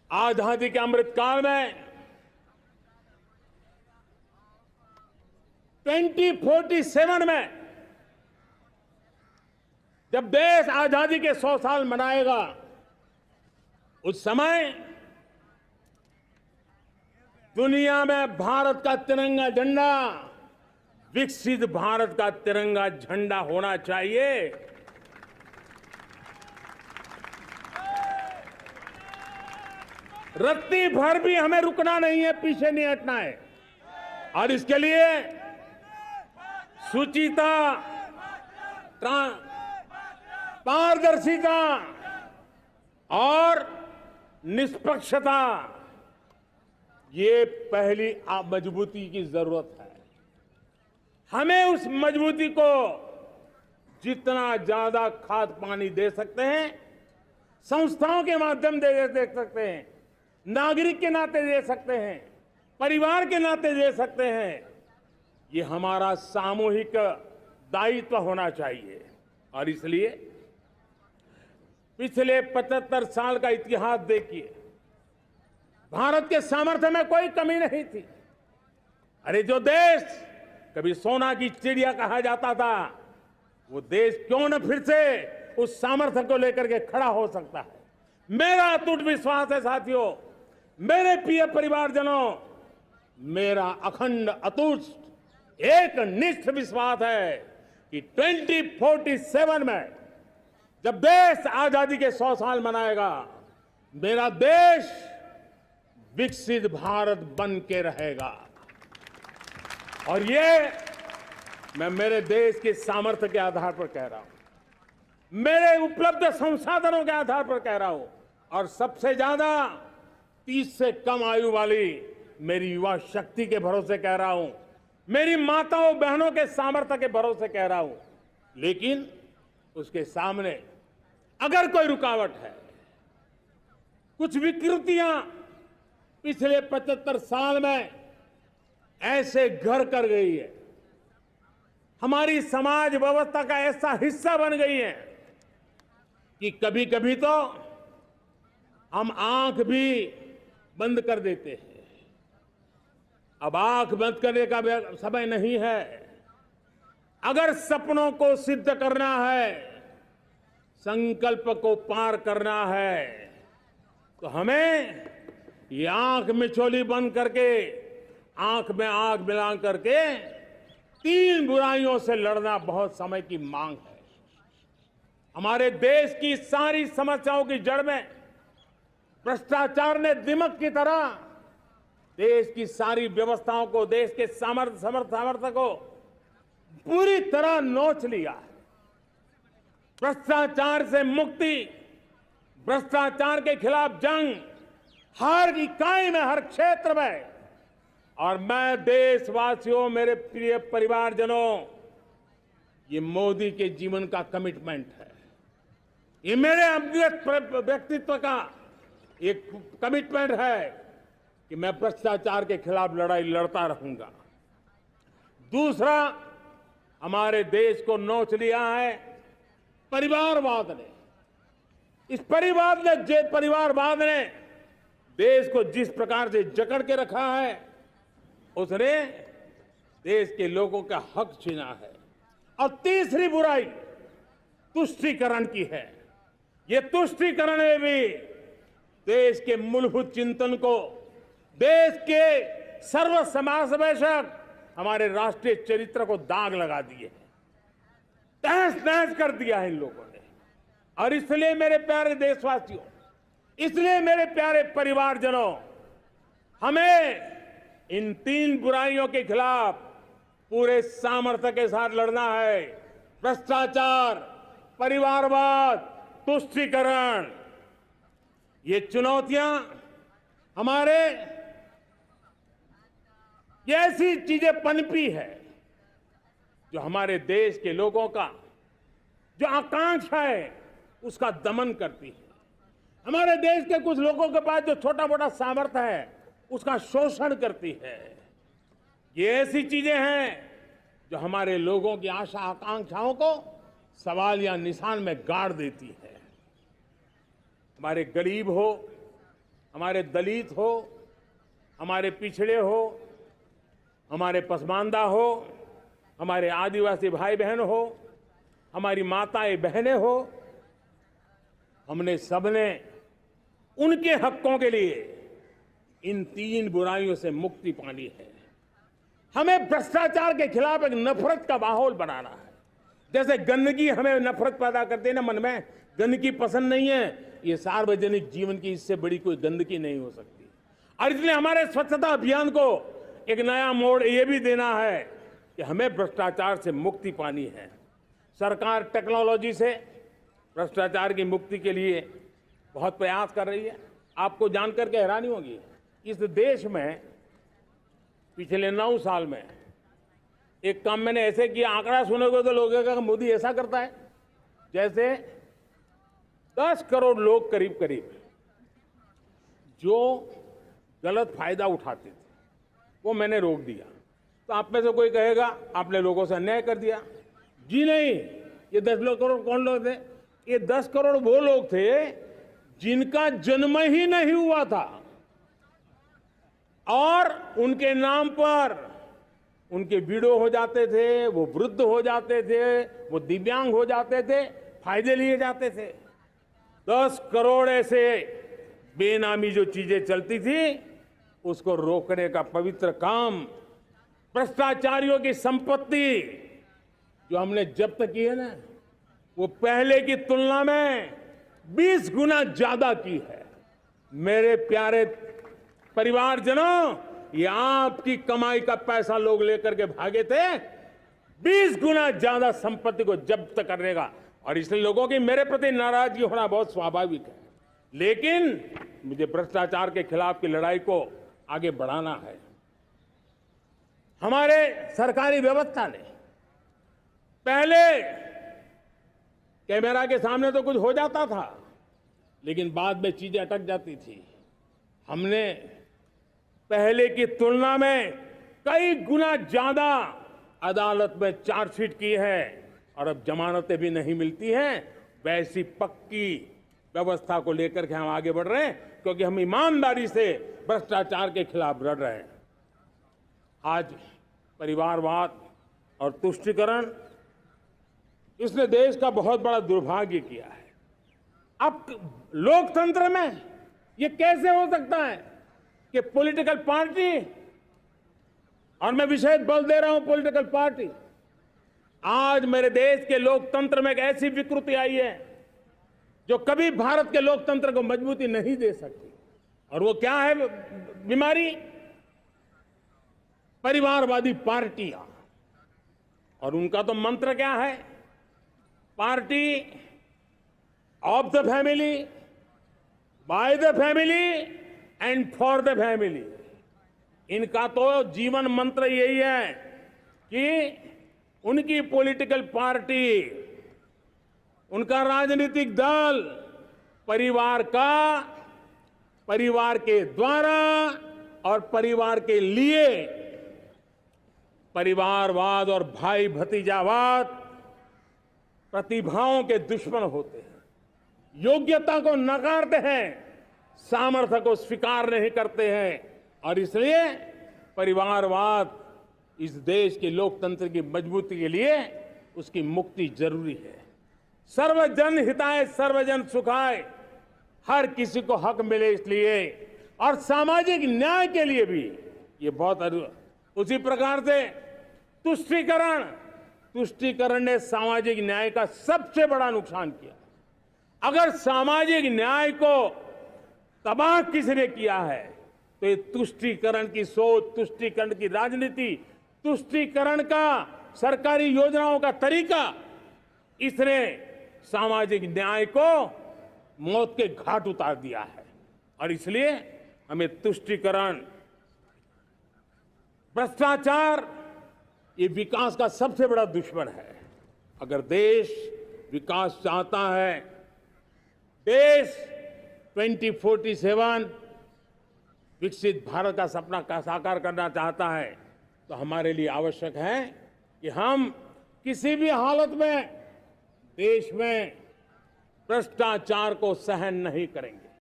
आजादी के अमृतकाल में 2047 में जब देश आजादी के 100 साल मनाएगा, उस समय दुनिया में भारत का तिरंगा झंडा विकसित भारत का तिरंगा झंडा होना चाहिए। रत्ती भर भी हमें रुकना नहीं है, पीछे नहीं हटना है। और इसके लिए शुचिता, पारदर्शिता और निष्पक्षता, ये पहली मजबूती की जरूरत है। हमें उस मजबूती को जितना ज्यादा खाद पानी दे सकते हैं, संस्थाओं के माध्यम से दे सकते हैं, नागरिक के नाते दे सकते हैं, परिवार के नाते दे सकते हैं, ये हमारा सामूहिक दायित्व होना चाहिए। और इसलिए पिछले 75 साल का इतिहास देखिए, भारत के सामर्थ्य में कोई कमी नहीं थी। अरे जो देश कभी सोना की चिड़िया कहा जाता था, वो देश क्यों न फिर से उस सामर्थ्य को लेकर के खड़ा हो सकता है। मेरा अटूट विश्वास है साथियों, मेरे प्रिय परिवारजनों, मेरा अखंड अटूट एक निष्ठ विश्वास है कि 2047 में जब देश आजादी के 100 साल मनाएगा, मेरा देश विकसित भारत बन के रहेगा। और ये मैं मेरे देश के सामर्थ्य के आधार पर कह रहा हूं, मेरे उपलब्ध संसाधनों के आधार पर कह रहा हूं, और सबसे ज्यादा 30 से कम आयु वाली मेरी युवा शक्ति के भरोसे कह रहा हूं, मेरी माताओं बहनों के सामर्थ्य के भरोसे कह रहा हूं। लेकिन उसके सामने अगर कोई रुकावट है, कुछ विकृतियां पिछले 75 साल में ऐसे घर कर गई है, हमारी समाज व्यवस्था का ऐसा हिस्सा बन गई है कि कभी कभी तो हम आंख भी बंद कर देते हैं। अब आंख बंद करने का समय नहीं है। अगर सपनों को सिद्ध करना है, संकल्प को पार करना है, तो हमें ये आंख मिचौली बंद करके, आंख में आंख मिला करके 3 बुराइयों से लड़ना बहुत समय की मांग है। हमारे देश की सारी समस्याओं की जड़ में भ्रष्टाचार ने दिमक की तरह देश की सारी व्यवस्थाओं को, देश के सामर्थ्य को पूरी तरह नोच लिया है। भ्रष्टाचार से मुक्ति, भ्रष्टाचार के खिलाफ जंग हर इकाई में, हर क्षेत्र में। और मैं देशवासियों, मेरे प्रिय परिवारजनों, ये मोदी के जीवन का कमिटमेंट है, ये मेरे व्यक्तित्व का एक कमिटमेंट है कि मैं भ्रष्टाचार के खिलाफ लड़ाई लड़ता रहूंगा। दूसरा, हमारे देश को नोच लिया है परिवारवाद ने। इस परिवारवाद ने देश को जिस प्रकार से जकड़ के रखा है, उसने देश के लोगों का हक छीना है। और तीसरी बुराई तुष्टीकरण की है। ये तुष्टीकरण में भी देश के मूलभूत चिंतन को, देश के सर्व समावेशक हमारे राष्ट्रीय चरित्र को दाग लगा दिए, तहस नहस कर दिया है इन लोगों ने। और इसलिए मेरे प्यारे देशवासियों, इसलिए मेरे प्यारे परिवारजनों, हमें इन 3 बुराइयों के खिलाफ पूरे सामर्थ्य के साथ लड़ना है। भ्रष्टाचार, परिवारवाद, तुष्टीकरण, ये चुनौतियां हमारे ये ऐसी चीजें पनपी है जो हमारे देश के लोगों का जो आकांक्षा है उसका दमन करती है। हमारे देश के कुछ लोगों के पास जो छोटा मोटा सामर्थ्य है उसका शोषण करती है। ये ऐसी चीजें हैं जो हमारे लोगों की आशा आकांक्षाओं को सवाल या निशान में गाड़ देती है। हमारे गरीब हो, हमारे दलित हो, हमारे पिछड़े हो, हमारे पसमानदा हो, हमारे आदिवासी भाई बहन हो, हमारी माताएं बहनें हो, हमने सबने उनके हकों के लिए इन 3 बुराइयों से मुक्ति पानी है। हमें भ्रष्टाचार के खिलाफ एक नफरत का माहौल बनाना है। जैसे गंदगी हमें नफरत पैदा करती है ना, मन में गंदगी पसंद नहीं है, ये सार्वजनिक जीवन की इससे बड़ी कोई गंदगी नहीं हो सकती। और इसलिए हमारे स्वच्छता अभियान को एक नया मोड़ ये भी देना है कि हमें भ्रष्टाचार से मुक्ति पानी है। सरकार टेक्नोलॉजी से भ्रष्टाचार की मुक्ति के लिए बहुत प्रयास कर रही है। आपको जानकर के हैरानी होगी, इस देश में पिछले 9 साल में एक काम मैंने ऐसे किया, आंकड़ा सुनोगे तो लोग कहेंगे मोदी ऐसा करता है, जैसे 10 करोड़ लोग करीब करीब जो गलत फायदा उठाते थे वो मैंने रोक दिया। तो आप में से कोई कहेगा आपने लोगों से अन्याय कर दिया। जी नहीं, ये 10 करोड़ कौन लोग थे? ये 10 करोड़ वो लोग थे जिनका जन्म ही नहीं हुआ था और उनके नाम पर उनके विडो हो जाते थे, वो वृद्ध हो जाते थे, वो दिव्यांग हो जाते थे, फायदे लिए जाते थे। 10 करोड़ ऐसे बेनामी जो चीजें चलती थी उसको रोकने का पवित्र काम, भ्रष्टाचारियों की संपत्ति जो हमने जब्त की है ना, वो पहले की तुलना में 20 गुना ज्यादा की है। मेरे प्यारे परिवारजनों, ये आपकी कमाई का पैसा लोग लेकर के भागे थे, 20 गुना ज्यादा संपत्ति को जब्त करने का। और इसलिए लोगों की मेरे प्रति नाराजगी होना बहुत स्वाभाविक है, लेकिन मुझे भ्रष्टाचार के खिलाफ की लड़ाई को आगे बढ़ाना है। हमारे सरकारी व्यवस्था ने पहले कैमरा के सामने तो कुछ हो जाता था, लेकिन बाद में चीजें अटक जाती थी। हमने पहले की तुलना में कई गुना ज्यादा अदालत में चार्जशीट की है और अब जमानतें भी नहीं मिलती हैं। वैसी पक्की व्यवस्था को लेकर के हम आगे बढ़ रहे हैं, क्योंकि हम ईमानदारी से भ्रष्टाचार के खिलाफ लड़ रहे हैं। आज परिवारवाद और तुष्टीकरण, इसने देश का बहुत बड़ा दुर्भाग्य किया है। अब लोकतंत्र में ये कैसे हो सकता है कि पॉलिटिकल पार्टी, और मैं विशेष बल दे रहा हूं पॉलिटिकल पार्टी, आज मेरे देश के लोकतंत्र में एक ऐसी विकृति आई है जो कभी भारत के लोकतंत्र को मजबूती नहीं दे सकती। और वो क्या है बीमारी? परिवारवादी पार्टियां। और उनका तो मंत्र क्या है? Party of the family, by the family and for the family. इनका तो जीवन मंत्र यही है कि उनकी पॉलिटिकल पार्टी, उनका राजनीतिक दल परिवार का, परिवार के द्वारा और परिवार के लिए, परिवारवाद और भाई भतीजावाद प्रतिभाओं के दुश्मन होते हैं, योग्यता को नकारते हैं, सामर्थ्य को स्वीकार नहीं करते हैं। और इसलिए परिवारवाद इस देश के लोकतंत्र की मजबूती के लिए उसकी मुक्ति जरूरी है। सर्वजन हिताय सर्वजन सुखाय, हर किसी को हक मिले इसलिए, और सामाजिक न्याय के लिए भी ये बहुत। उसी प्रकार से तुष्टीकरण ने सामाजिक न्याय का सबसे बड़ा नुकसान किया। अगर सामाजिक न्याय को तबाह किसने किया है तो ये तुष्टीकरण की सोच, तुष्टीकरण की राजनीति, तुष्टीकरण का सरकारी योजनाओं का तरीका, इसने सामाजिक न्याय को मौत के घाट उतार दिया है। और इसलिए हमें तुष्टीकरण, भ्रष्टाचार, ये विकास का सबसे बड़ा दुश्मन है। अगर देश विकास चाहता है, देश 2047 विकसित भारत का सपना का साकार करना चाहता है, तो हमारे लिए आवश्यक है कि हम किसी भी हालत में देश में भ्रष्टाचार को सहन नहीं करेंगे।